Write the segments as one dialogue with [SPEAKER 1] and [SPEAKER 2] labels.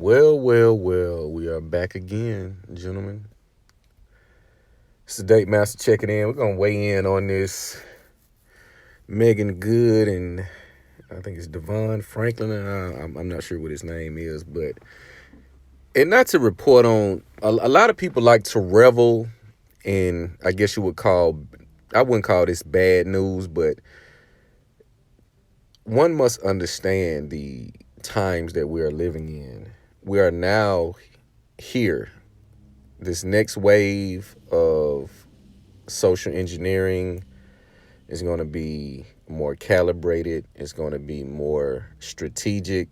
[SPEAKER 1] Well, we are back again, gentlemen. It's the Date Master checking in. We're going to weigh in on this Megan Good and I think it's Devon Franklin. I'm not sure what his name is, but and not to report on, a lot of people like to revel in, I guess you would call, I wouldn't call this bad news, but one must understand the times that we are living in. We are now here. This next wave of social engineering is going to be more calibrated, it's going to be more strategic.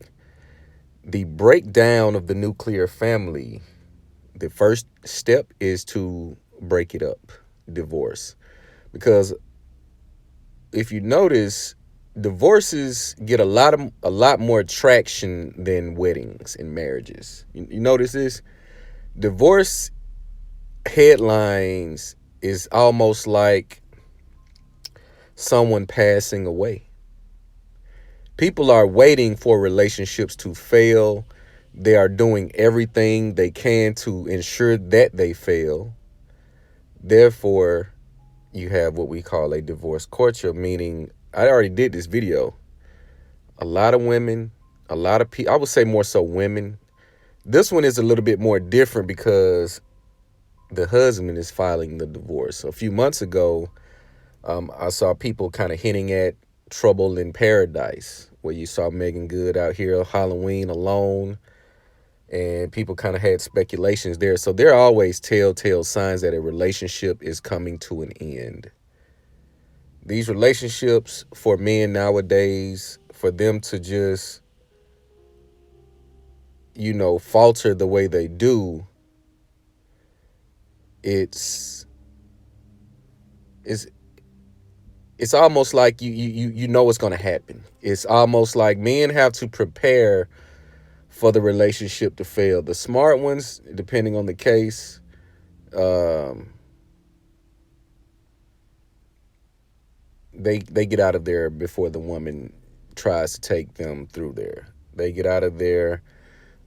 [SPEAKER 1] The breakdown of the nuclear family, the first step is to break it up, divorce. Because if you notice, divorces get a lot more traction than weddings and marriages. You notice this? Divorce headlines is almost like someone passing away. People are waiting for relationships to fail. They are doing everything they can to ensure that they fail. Therefore, you have what we call a divorce courtship, meaning I already did this video. A lot of women, a lot of people, I would say more so women. This one is a little bit more different because the husband is filing the divorce. A few months ago, I saw people kind of hinting at Trouble in Paradise, where you saw Megan Good out here Halloween alone, and people kind of had speculations there. So there are always telltale signs that a relationship is coming to an end. These relationships for men nowadays, for them to just, falter the way they do, it's it's it's almost like you know what's going to happen. It's almost like men have to prepare for the relationship to fail. The smart ones, depending on the case, um, they get out of there before the woman tries to take them through there. They get out of there.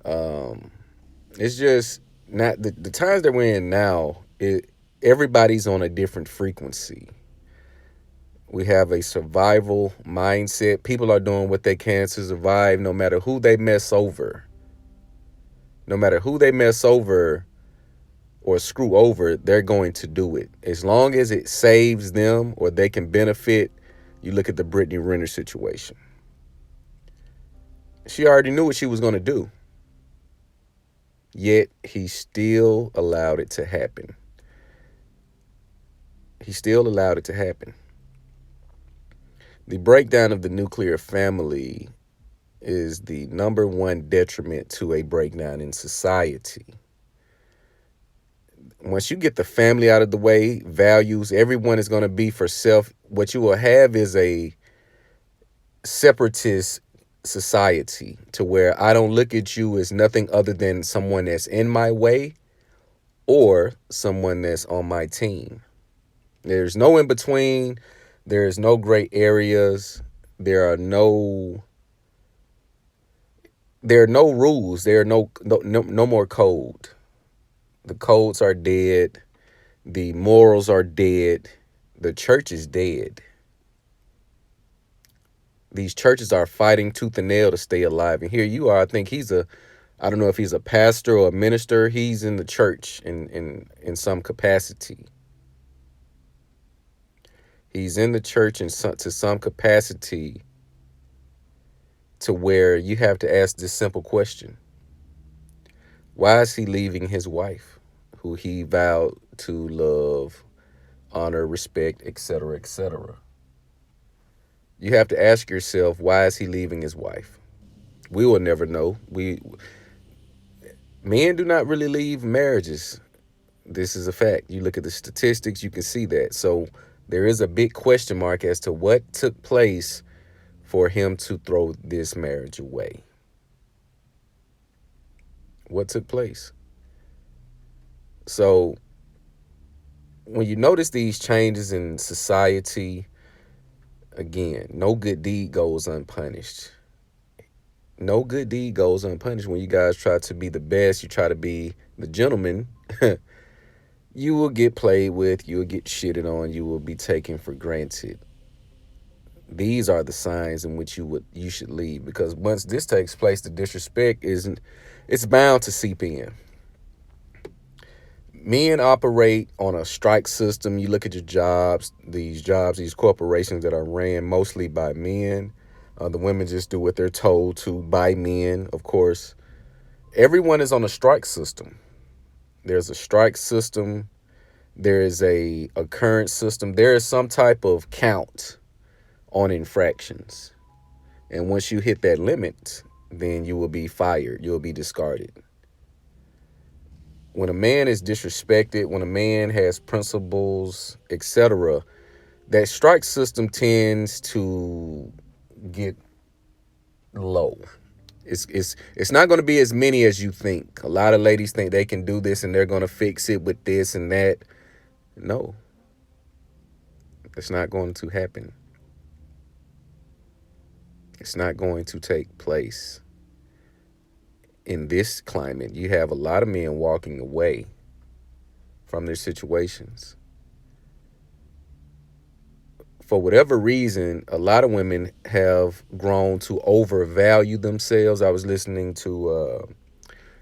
[SPEAKER 1] Um, it's just not the times that we're in now. Everybody's on a different frequency. We have a survival mindset. People are doing what they can to survive no matter who they mess over. No matter who they mess over or screw over, they're going to do it. As long as it saves them or they can benefit. You look at the Brittany Renner situation. She already knew what she was going to do. Yet he still allowed it to happen. He still allowed it to happen. The breakdown of the nuclear family is the number one detriment to a breakdown in society. Once you get the family out of the way, values, everyone is going to be for self. What you will have is a separatist society to where I don't look at you as nothing other than someone that's in my way or someone that's on my team. There's no in between. There's no gray areas. There are no rules. There are no more code. The codes are dead. The morals are dead. The church is dead. These churches are fighting tooth and nail to stay alive. And here you are. I think I don't know if he's a pastor or a minister. He's in the church in some capacity. He's in the church to some capacity to where you have to ask this simple question. Why is he leaving his wife, who he vowed to love, honor, respect, etc., etc.? You have to ask yourself, why is he leaving his wife? We will never know. Men do not really leave marriages. This is a fact. You look at the statistics, you can see that. So there is a big question mark as to what took place for him to throw this marriage away. What took place? So when you notice these changes in society, again, no good deed goes unpunished. no good deed goes unpunished. When you guys try to be the best, you try to be the gentleman, you will get played with, you will get shitted on, you will be taken for granted. These are the signs in which you should leave, because once this takes place, the disrespect isn't it's bound to seep in. Men operate on a strike system. You look at your jobs, these corporations that are ran mostly by men. The women just do what they're told to by men, of course. Everyone is on a strike system. There's a strike system. There is a current system. There is some type of count on infractions. And once you hit that limit, then you will be fired. You'll be discarded. When a man is disrespected, when a man has principles, etc., that strike system tends to get low. It's not going to be as many as you think. A lot of ladies think they can do this and they're going to fix it with this and that. No, it's not going to happen. It's not going to take place. In this climate, you have a lot of men walking away from their situations. For whatever reason, a lot of women have grown to overvalue themselves. I was listening to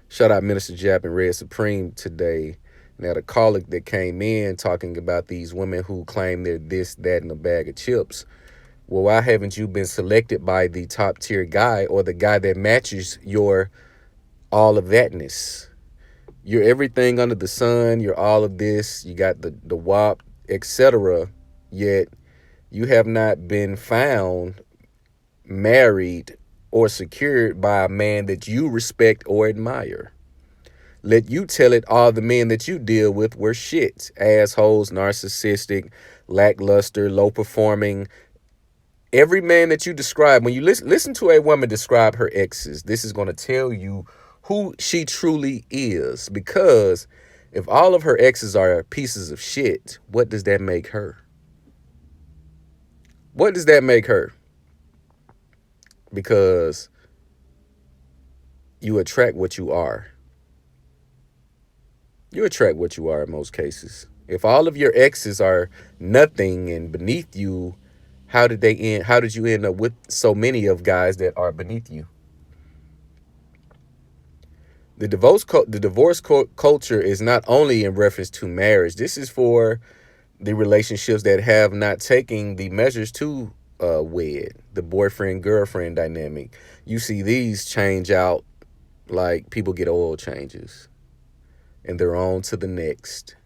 [SPEAKER 1] shout out Minister Jap and Red Supreme today, and had a colleague that came in talking about these women who claim they're this, that, and a bag of chips. Well, why haven't you been selected by the top tier guy, or the guy that matches your all of thatness? You're everything under the sun. You're all of this. You got the WAP, etc. Yet you have not been found married or secured by a man that you respect or admire. Let you tell it, all the men that you deal with were shit, assholes, narcissistic, lackluster, low performing. Every man that you describe, when you listen to a woman describe her exes, this is going to tell you who she truly is. Because if all of her exes are pieces of shit, what does that make her? What does that make her? Because you attract what you are. You attract what you are in most cases. If all of your exes are nothing and beneath you, how did they end? How did you end up with so many of guys that are beneath you? The divorce culture is not only in reference to marriage. This is for the relationships that have not taken the measures to wed, the boyfriend girlfriend dynamic. You see these change out like people get oil changes, and they're on to the next.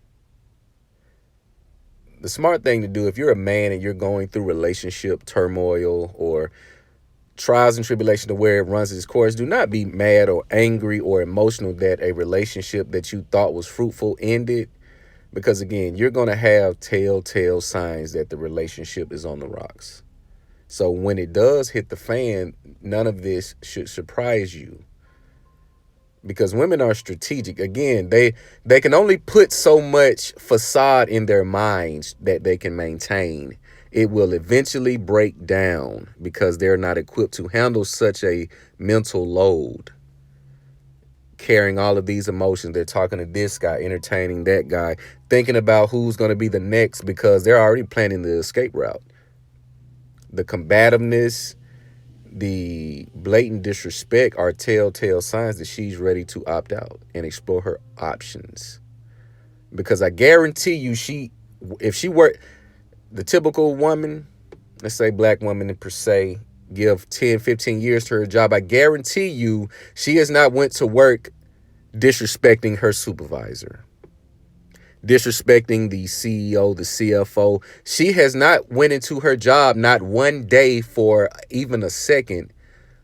[SPEAKER 1] The smart thing to do, if you're a man and you're going through relationship turmoil or trials and tribulation to where it runs its course, do not be mad or angry or emotional that a relationship that you thought was fruitful ended. Because again, you're going to have telltale signs that the relationship is on the rocks. So when it does hit the fan, none of this should surprise you. Because women are strategic. Again, they can only put so much facade in their minds that they can maintain. It will eventually break down because they're not equipped to handle such a mental load. Carrying all of these emotions. They're talking to this guy, entertaining that guy, thinking about who's going to be the next because they're already planning the escape route. The combativeness, the blatant disrespect are telltale signs that she's ready to opt out and explore her options. Because I guarantee you, if she were the typical woman, let's say black woman per se, give 10, 15 years to her job, I guarantee you she has not went to work disrespecting her supervisor, disrespecting the CEO, the CFO. She has not went into her job not one day for even a second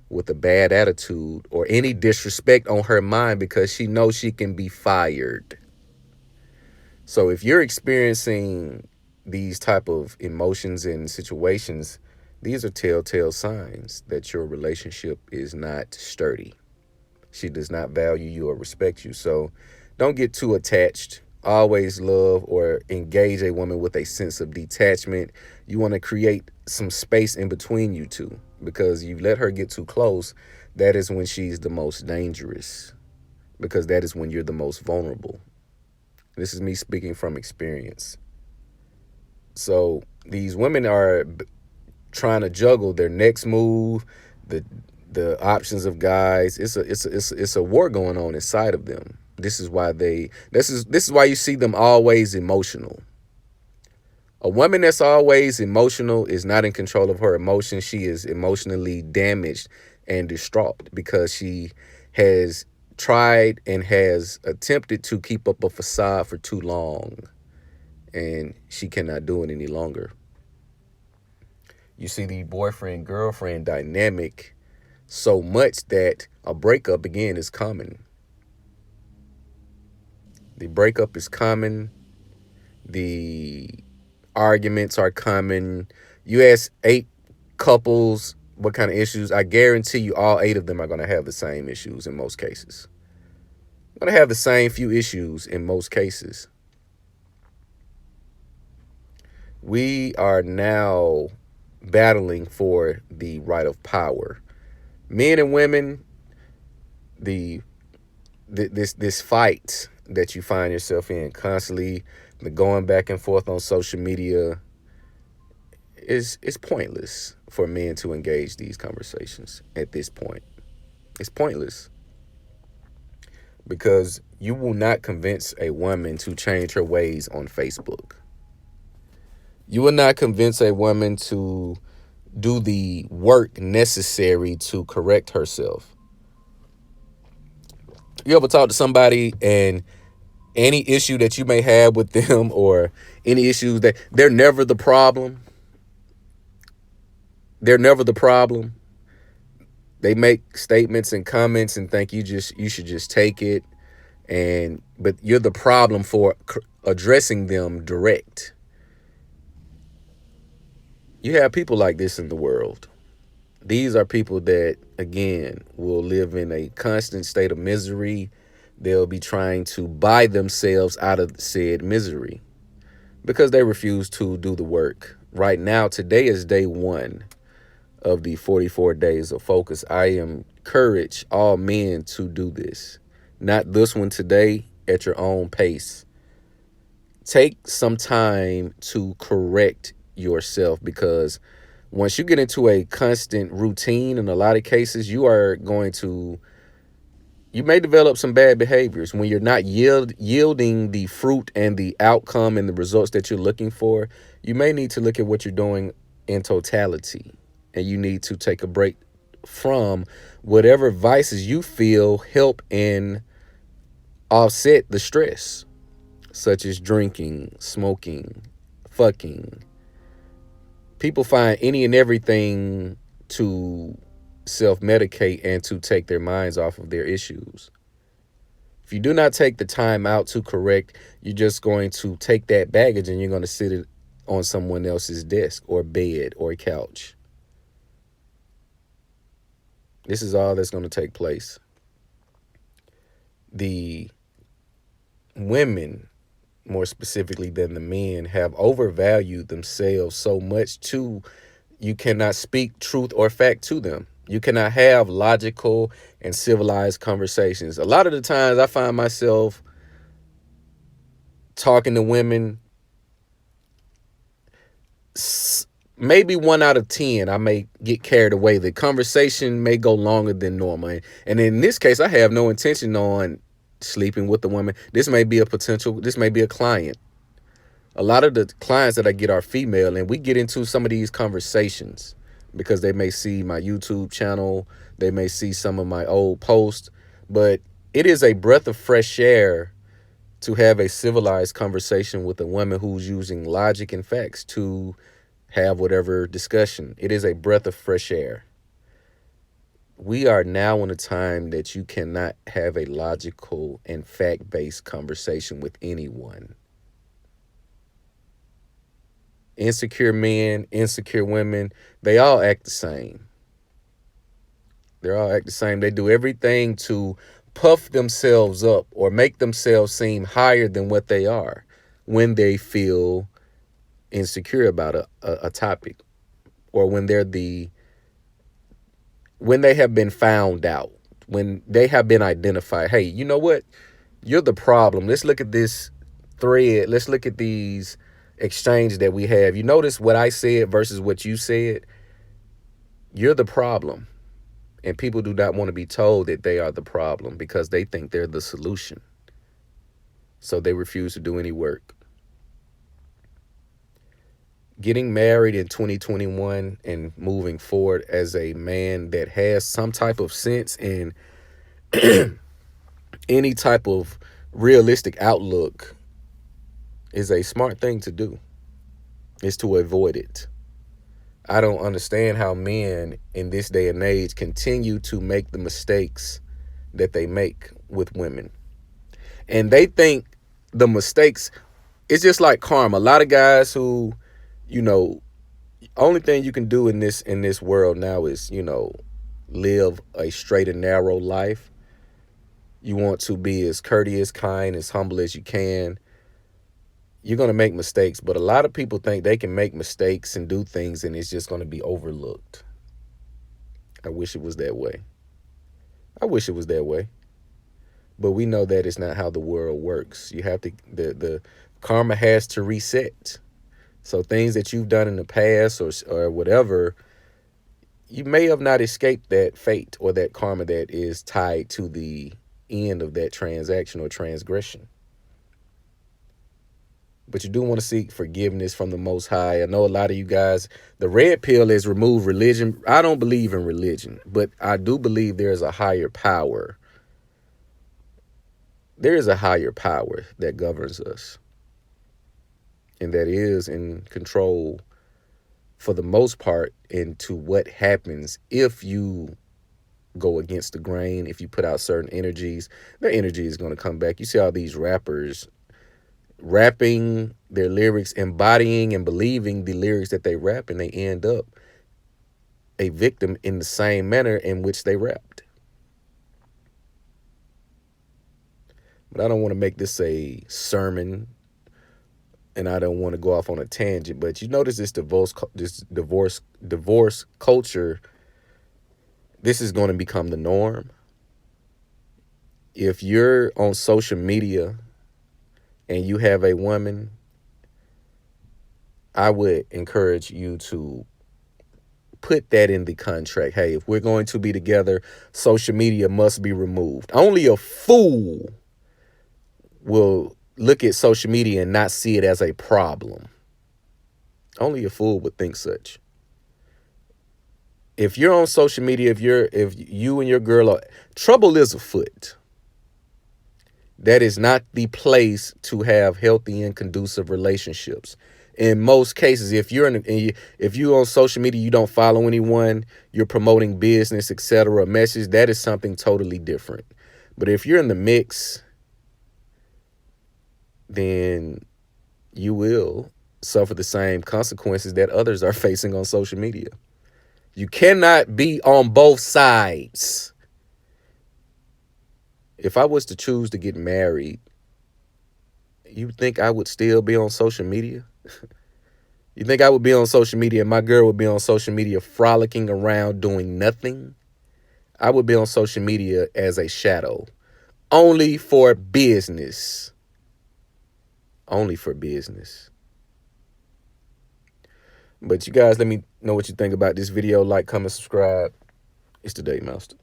[SPEAKER 1] with a bad attitude or any disrespect on her mind because she knows she can be fired. So if you're experiencing these type of emotions and situations, these are telltale signs that your relationship is not sturdy. She does not value you or respect you. So don't get too attached. Always love or engage a woman with a sense of detachment. You want to create some space in between you two. because you let her get too close. That is when she's the most dangerous, because that is when you're the most vulnerable. This is me speaking from experience. So these women are trying to juggle their next move, the the options of guys. It's a war going on inside of them. This is why you see them always emotional. A woman that's always emotional is not in control of her emotions. She is emotionally damaged and distraught because she has tried and has attempted to keep up a facade for too long, and she cannot do it any longer. You see the boyfriend girlfriend dynamic so much that a breakup again is common. The breakup is common. The arguments are common. You ask 8 couples what kind of issues, I guarantee you all 8 of them are going to have the same issues in most cases. Going to have the same few issues in most cases. We are now battling for the right of power. Men and women, the this fight that you find yourself in constantly, the going back and forth on social media is pointless for men to engage these conversations at this point. It's pointless because you will not convince a woman to change her ways on Facebook. You will not convince a woman to do the work necessary to correct herself. You ever talk to somebody and any issue that you may have with them or any issues that they're never the problem? They're never the problem. They make statements and comments and think you should just take it, and but you're the problem for addressing them direct. You have people like this in the world. These are people that, again, will live in a constant state of misery. They'll be trying to buy themselves out of said misery because they refuse to do the work. Right now, today is day 1 of the 44 days of focus. I encourage all men to do this. Not this one today, at your own pace. Take some time to correct yourself, because once you get into a constant routine, in a lot of cases, you may develop some bad behaviors. When you're not yielding the fruit and the outcome and the results that you're looking for, you may need to look at what you're doing in totality. And you need to take a break from whatever vices you feel help in offset the stress, such as drinking, smoking, fucking. People find any and everything to self-medicate and to take their minds off of their issues. If you do not take the time out to correct, you're just going to take that baggage and you're going to sit it on someone else's desk or bed or couch. This is all that's going to take place. The women, more specifically than the men, have overvalued themselves so much too. You cannot speak truth or fact to them. You cannot have logical and civilized conversations. A lot of the times I find myself talking to women, maybe 1 out of 10, I may get carried away. The conversation may go longer than normal. And in this case, I have no intention on sleeping with the woman. This may be a client. A lot of the clients that I get are female, and we get into some of these conversations because they may see my YouTube channel, they may see some of my old posts, but it is a breath of fresh air to have a civilized conversation with a woman who's using logic and facts to have whatever discussion. It is a breath of fresh air. We are now in a time that you cannot have a logical and fact-based conversation with anyone. Insecure men, insecure women, they all act the same. They all act the same. They do everything to puff themselves up or make themselves seem higher than what they are when they feel insecure about a topic, or when they're the when they have been found out, when they have been identified, hey, you know what? You're the problem. Let's look at this thread. Let's look at these exchanges that we have. You notice what I said versus what you said? You're the problem. And people do not want to be told that they are the problem because they think they're the solution. So they refuse to do any work. Getting married in 2021 and moving forward as a man that has some type of sense and any type of realistic outlook is a smart thing to do, is to avoid it. I don't understand how men in this day and age continue to make the mistakes that they make with women. And they think the mistakes, it's just like karma. A lot of guys who, you know, only thing you can do in this world now is, live a straight and narrow life. You want to be as courteous, kind, as humble as you can. You're going to make mistakes, but a lot of people think they can make mistakes and do things and it's just going to be overlooked. I wish it was that way. I wish it was that way. But we know that it's not how the world works. You have to, the karma has to reset. So things that you've done in the past or whatever, you may have not escaped that fate or that karma that is tied to the end of that transaction or transgression. But you do want to seek forgiveness from the Most High. I know a lot of you guys, the red pill is remove religion. I don't believe in religion, but I do believe there's a higher power. There is a higher power that governs us and that is in control for the most part into what happens if you go against the grain, if you put out certain energies, their energy is going to come back. You see all these rappers rapping their lyrics, embodying and believing the lyrics that they rap, and they end up a victim in the same manner in which they rapped. But I don't want to make this a sermon, and I don't want to go off on a tangent. But you notice this divorce culture. This is going to become the norm. If you're on social media and you have a woman, I would encourage you to put that in the contract. Hey, if we're going to be together, social media must be removed. Only a fool will look at social media and not see it as a problem. Only a fool would think such. If you're on social media, if you and your girl are, trouble is afoot. That is not the place to have healthy and conducive relationships. In most cases, if you're on social media, you don't follow anyone, you're promoting business, etc., message, that is something totally different. But if you're in the mix, then you will suffer the same consequences that others are facing on social media. You cannot be on both sides. If I was to choose to get married, you think I would still be on social media? You think I would be on social media and my girl would be on social media frolicking around doing nothing? I would be on social media as a shadow. Only for business. Only for business. But you guys, let me know what you think about this video. Like, comment, subscribe. It's the Day Master.